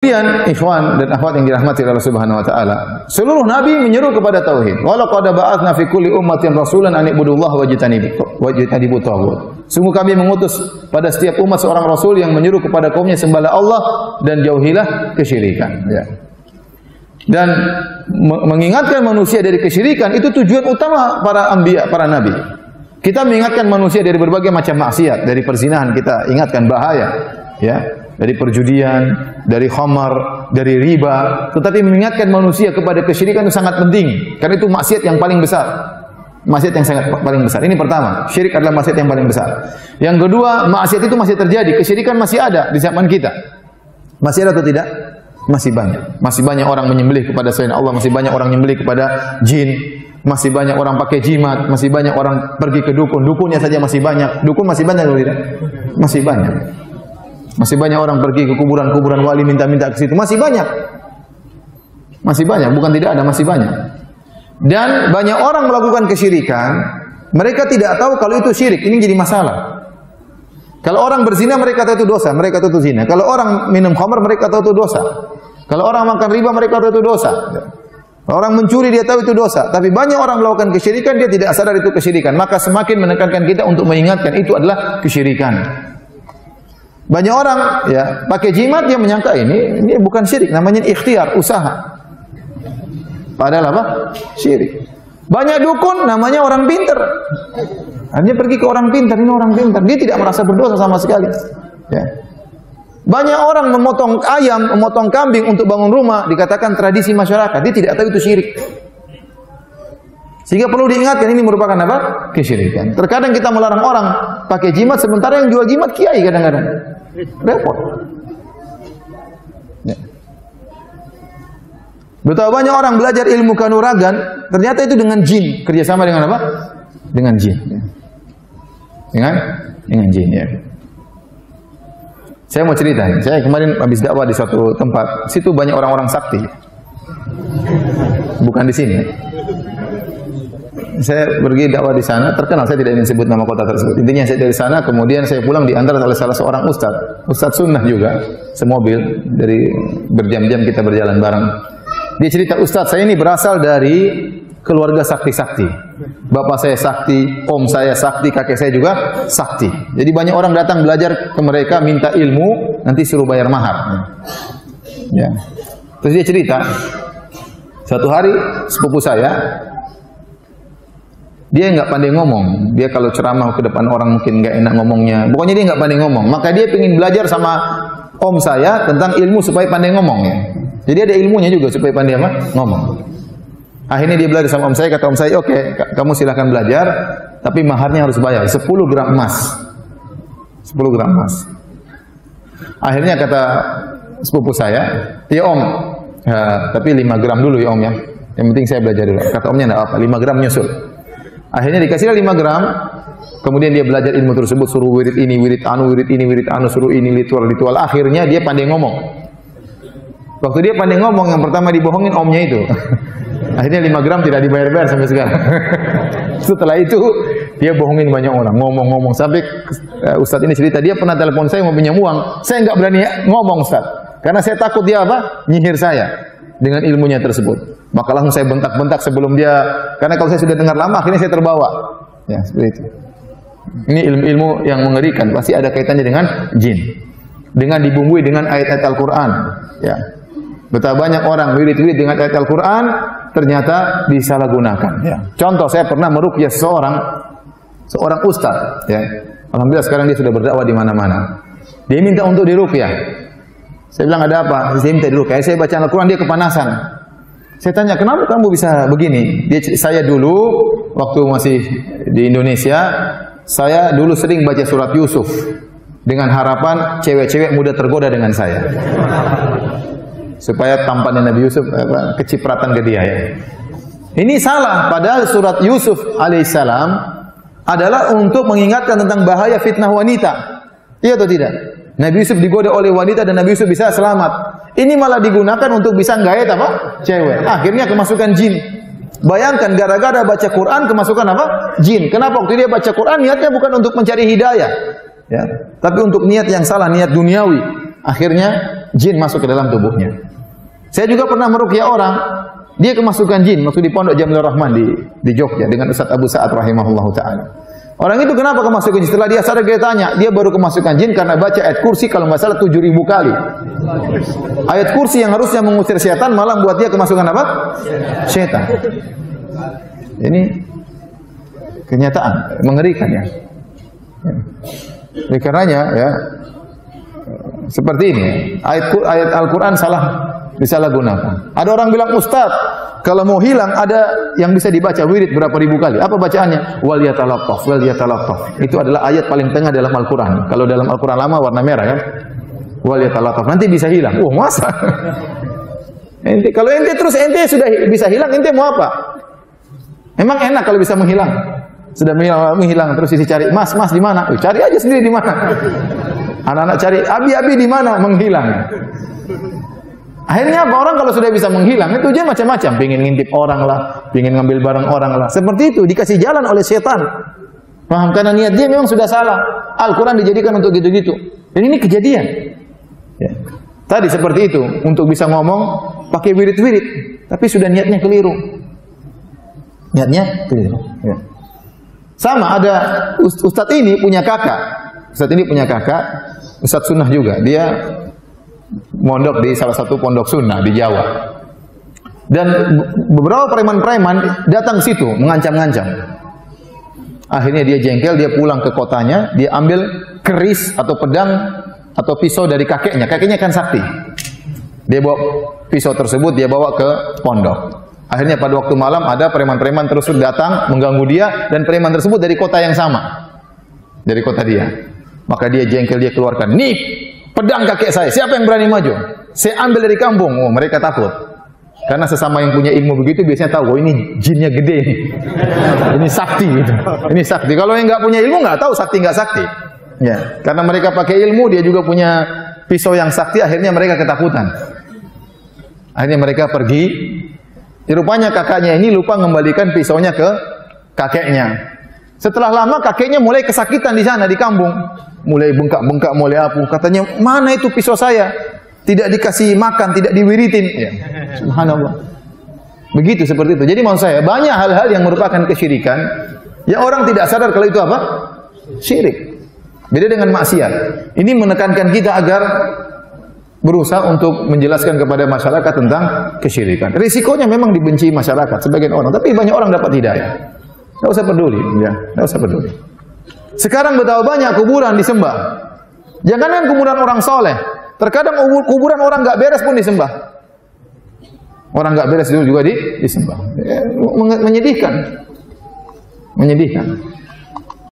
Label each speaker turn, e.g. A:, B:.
A: Kemudian ikhwan dan akhwat yang dirahmati Allah Subhanahu wa taala, seluruh nabi menyeru kepada tauhid. Wa laqad ba'atsna fi kulli ummatin rasulan an ibudullaha wajtanibu taghut. Sungguh kami mengutus pada setiap umat seorang rasul yang menyeru kepada kaumnya sembahlah Allah dan jauhilah kesyirikan, ya. Dan mengingatkan manusia dari kesyirikan itu tujuan utama para anbiya, para nabi. Kita mengingatkan manusia dari berbagai macam maksiat, dari perzinahan kita ingatkan bahaya, ya. Dari perjudian, dari khamar, dari riba, tetapi mengingatkan manusia kepada kesyirikan itu sangat penting, karena itu maksiat yang paling besar. Maksiat yang sangat paling besar. Ini pertama, syirik adalah maksiat yang paling besar. Yang kedua, maksiat itu masih terjadi, kesyirikan masih ada di zaman kita. Masih ada atau tidak? Masih banyak. Masih banyak orang menyembelih kepada selain Allah, masih banyak orang menyembelih kepada jin, masih banyak orang pakai jimat, masih banyak orang pergi ke dukun. Dukunnya saja masih banyak. Dukun masih banyak atau tidak? Masih banyak. Masih banyak orang pergi ke kuburan-kuburan wali minta-minta ke situ. Masih banyak. Masih banyak, bukan tidak ada, masih banyak. Dan banyak orang melakukan kesyirikan, mereka tidak tahu kalau itu syirik. Ini jadi masalah. Kalau orang berzina mereka tahu itu dosa, mereka tahu itu zina. Kalau orang minum khamar mereka tahu itu dosa. Kalau orang makan riba mereka tahu itu dosa. Kalau orang mencuri dia tahu itu dosa. Tapi banyak orang melakukan kesyirikan dia tidak sadar itu kesyirikan. Maka semakin menekankan kita untuk mengingatkan itu adalah kesyirikan. Banyak orang ya pakai jimat dia menyangka ini bukan syirik, namanya ikhtiar, usaha. Padahal apa? Syirik. Banyak dukun namanya orang pintar. Hanya pergi ke orang pintar, ini orang pintar, dia tidak merasa berdosa sama sekali. Ya. Banyak orang memotong ayam, memotong kambing untuk bangun rumah, dikatakan tradisi masyarakat, dia tidak tahu itu syirik. Sehingga perlu diingatkan ini merupakan apa? Kesyirikan. Terkadang kita melarang orang pakai jimat, sementara yang jual jimat kiai kadang-kadang. Repot. Ya. Betapa banyak orang belajar ilmu kanuragan, ternyata itu dengan jin, kerjasama dengan apa? Dengan jin. Ya. Dengan jin, ya. Saya mau cerita, saya kemarin habis dakwah di suatu tempat, situ banyak orang-orang sakti. Bukan di sini. Saya pergi dakwah di sana, terkenal, saya tidak ingin sebut nama kota tersebut. Intinya saya dari sana, kemudian saya pulang diantar oleh salah seorang ustaz sunnah juga, semobil, dari berjam-jam kita berjalan bareng. Dia cerita, Ustaz, saya ini berasal dari keluarga sakti-sakti. Bapak saya sakti, om saya sakti, kakek saya juga sakti. Jadi banyak orang datang belajar ke mereka, minta ilmu, nanti suruh bayar mahar. Ya. Terus dia cerita, suatu hari sepupu saya, dia nggak pandai ngomong. Dia kalau ceramah ke depan orang mungkin nggak enak ngomongnya. Pokoknya dia nggak pandai ngomong. Maka dia ingin belajar sama om saya tentang ilmu supaya pandai ngomong, ya. Jadi ada ilmunya juga supaya pandai apa? Ngomong. Akhirnya dia belajar sama om saya. Kata om saya, oke, kamu silahkan belajar, tapi maharnya harus bayar 10 gram emas. 10 gram emas. Akhirnya kata sepupu saya, ya om, ya, tapi 5 gram dulu ya om ya. Yang penting saya belajar dulu. Kata omnya enggak apa, 5 gram nyusul. Akhirnya dikasihlah 5 gram, kemudian dia belajar ilmu tersebut, suruh wirid ini, wirid anu, suruh ini, ritual. Akhirnya dia pandai ngomong. Waktu dia pandai ngomong, yang pertama dibohongin omnya itu. Akhirnya 5 gram tidak dibayar-bayar sampai sekarang. Setelah itu, dia bohongin banyak orang, ngomong. Sampai Ustadz ini cerita, dia pernah telepon saya mau pinjam uang, saya nggak berani ngomong Ustadz. Karena saya takut dia apa? Nyihir saya dengan ilmunya tersebut. Maka langsung saya bentak-bentak sebelum dia, karena kalau saya sudah dengar lama, akhirnya saya terbawa. Ya, seperti itu. Ini ilmu-ilmu yang mengerikan, pasti ada kaitannya dengan jin. Dengan dibumbui dengan ayat-ayat Al-Quran. Ya. Betapa banyak orang wirid-wirid dengan ayat Al-Quran, ternyata disalahgunakan. Ya. Contoh, saya pernah meruqyah seorang ustaz. Ya. Alhamdulillah sekarang dia sudah berdakwah di mana-mana. Dia minta untuk diruqyah. Saya bilang, ada apa? Saya minta diruqyah. Saya baca Al-Quran, dia kepanasan. Saya tanya, kenapa kamu bisa begini? Saya dulu, waktu masih di Indonesia, saya dulu sering baca surat Yusuf. Dengan harapan cewek-cewek mudah tergoda dengan saya. Supaya tampannya Nabi Yusuf kecipratan ke dia, ya. Ini salah, padahal surat Yusuf alaihissalam adalah untuk mengingatkan tentang bahaya fitnah wanita. Iya atau tidak? Nabi Yusuf digoda oleh wanita dan Nabi Yusuf bisa selamat. Ini malah digunakan untuk bisa nggait apa? Cewek. Akhirnya kemasukan jin. Bayangkan gara-gara baca Quran kemasukan apa? Jin. Kenapa? Waktu dia baca Quran niatnya bukan untuk mencari hidayah, ya, tapi untuk niat yang salah, niat duniawi. Akhirnya jin masuk ke dalam tubuhnya. Saya juga pernah meruqyah orang, dia kemasukan jin, waktu di Pondok Jamilur Rahman di Jogja dengan Ustaz Abu Sa'ad rahimahullahu taala. Orang itu kenapa kemasukan jin? Setelah dia sadar, dia tanya, dia baru kemasukan jin karena baca ayat kursi kalau nggak salah 7.000 kali. Ayat kursi yang harusnya mengusir setan malah buat dia kemasukan apa? Setan. Ini kenyataan, mengerikan ya. Oleh karenanya ya, seperti ini. Ayat Al-Quran disalahgunakan. Ada orang bilang, Ustaz, kalau mau hilang ada yang bisa dibaca wirid berapa ribu kali. Apa bacaannya? Wal yatalattaf, wal yatalattaf. Itu adalah ayat paling tengah dalam Al-Quran. Kalau dalam Al-Quran lama warna merah kan? Wal yatalattaf. Nanti bisa hilang. Masa? Kalau ente terus ente sudah bisa hilang, ente mau apa? Emang enak kalau bisa menghilang? Sudah menghilang terus isi cari, Mas di mana? Cari aja sendiri di mana. Anak-anak cari, Abi di mana? Menghilang. Akhirnya apa? Orang kalau sudah bisa menghilang, itu tujuan macam-macam. Pengen ngintip orang lah, pengen ngambil barang orang lah. Seperti itu, dikasih jalan oleh setan. Paham? Karena niat dia memang sudah salah. Al-Quran dijadikan untuk gitu-gitu. Dan ini kejadian. Ya. Tadi seperti itu, untuk bisa ngomong, pakai wirid-wirid. Tapi sudah niatnya keliru. Niatnya keliru. Ya. Sama ada Ustadz ini punya kakak. Ustadz ini punya kakak, Ustadz sunnah juga. Dia mondok di salah satu pondok sunnah di Jawa. Dan beberapa preman-preman datang ke situ mengancam-ngancam. Akhirnya dia jengkel, dia pulang ke kotanya, dia ambil keris atau pedang atau pisau dari kakeknya. Kakeknya kan sakti. Dia bawa pisau tersebut, dia bawa ke pondok. Akhirnya pada waktu malam ada preman-preman terus datang mengganggu dia, dan preman tersebut dari kota yang sama. Dari kota dia. Maka dia jengkel, dia keluarkan, "Nih, pedang kakek saya, siapa yang berani maju? Saya ambil dari kampung." Oh, mereka takut. Karena sesama yang punya ilmu begitu biasanya tahu, oh ini jinnya gede nih. Ini sakti gitu. Ini sakti. Kalau yang nggak punya ilmu nggak tahu sakti nggak sakti. Ya, karena mereka pakai ilmu, dia juga punya pisau yang sakti, akhirnya mereka ketakutan. Akhirnya mereka pergi. Rupanya kakaknya ini lupa mengembalikan pisaunya ke kakeknya. Setelah lama kakeknya mulai kesakitan di sana di kampung. Mulai bengkak-bengkak, mulai apa. Katanya, "Mana itu pisau saya? Tidak dikasih makan, tidak diwiritin." Ya. Subhanallah. Begitu seperti itu. Jadi maksud saya, banyak hal-hal yang merupakan kesyirikan yang orang tidak sadar kalau itu apa? Syirik. Beda dengan maksiat. Ini menekankan kita agar berusaha untuk menjelaskan kepada masyarakat tentang kesyirikan. Risikonya memang dibenci masyarakat sebagian orang, tapi banyak orang dapat hidayah. Tidak usah peduli, ya. Tidak usah peduli. Sekarang betapa banyak kuburan disembah. Jangankan kuburan orang soleh, terkadang kuburan orang nggak beres pun disembah. Orang nggak beres juga disembah. Menyedihkan. Menyedihkan.